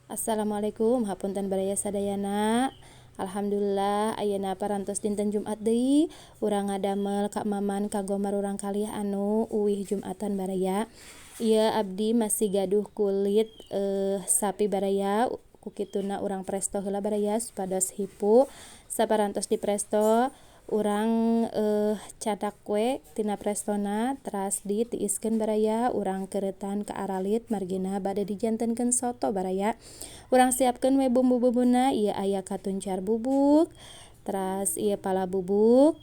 Assalamualaikum hapunten baraya sadayana. Alhamdulillah ayeuna parantos dinten Jumat deui urang ngadamel ka Maman kagomar urang kalih anu uwih Jumatan baraya. Ieu abdi masih gaduh kulit sapi baraya ku kituna urang presto heula baraya supados hipu. Saparantos di presto urang cadak we tina prestona teras ditiiskeun baraya urang keuretan ka aralit margina bade dijantenkeun soto baraya. Urang siapkeun we bumbu-bumbuna ieu aya katuncar bubuk, teras ieu pala bubuk,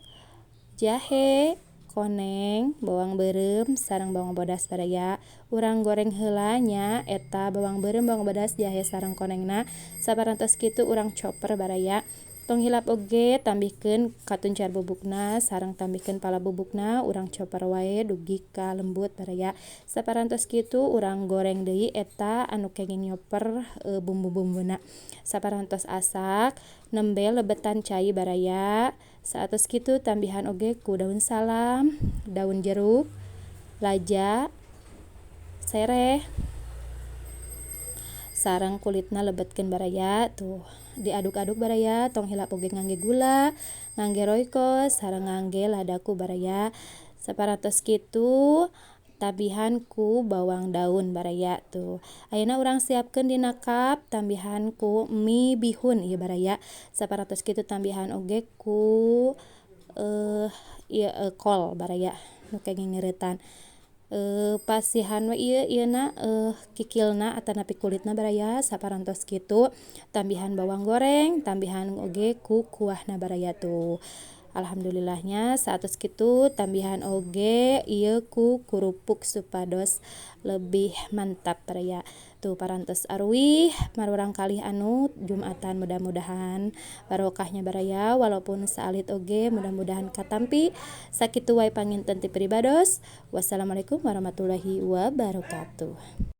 jahe, koneng, bawang beureum sareng bawang bodas baraya. Urang goreng heula nya eta bawang beureum, bawang bodas, jahe sareng konengna. Saparantos kitu urang coper baraya. Tong hilap oge tambihkeun katuncar bubukna sareng tambihkeun pala bubukna urang coper wae dugi ka lembut baraya. Saparantos kitu urang goreng deui eta anu kenging nyoper bumbu-bumbuna. Saparantos asak nembe lebetan cai baraya. Saetos kitu tambihan oge ku daun salam, daun jeruk, laja, sereh, sareng kulitna lebetkeun baraya tuh diaduk-aduk baraya. Tong hilap oge ngangge gula, ngangge royco sareng ngangge ladaku baraya. Saparantos kitu tabihan ku bawang daun baraya tuh. Ayeuna urang siapkeun dina cup tambihan ku mie bihun ieu baraya. Saparantos kitu tambihan oge ku kol baraya nu kenging ngeuretan. Pasihan we ieu ieuna kikilna atanapi kulitna baraya. Saparantos kitu tambihan bawang goreng, tambihan oge ku kuahna baraya tuh. Alhamdulillahnya saetos kitu tambihan oge ieu ku kurupuk supados lebih mantap baraya. Tuh parantos aruih mar urang kalih anu Jumatan mudah-mudahan barokahnya baraya walaupun saalit oge mudah-mudahan katampi. Sakitu wae panginten ti pribados. Wassalamualaikum warahmatullahi wabarakatuh.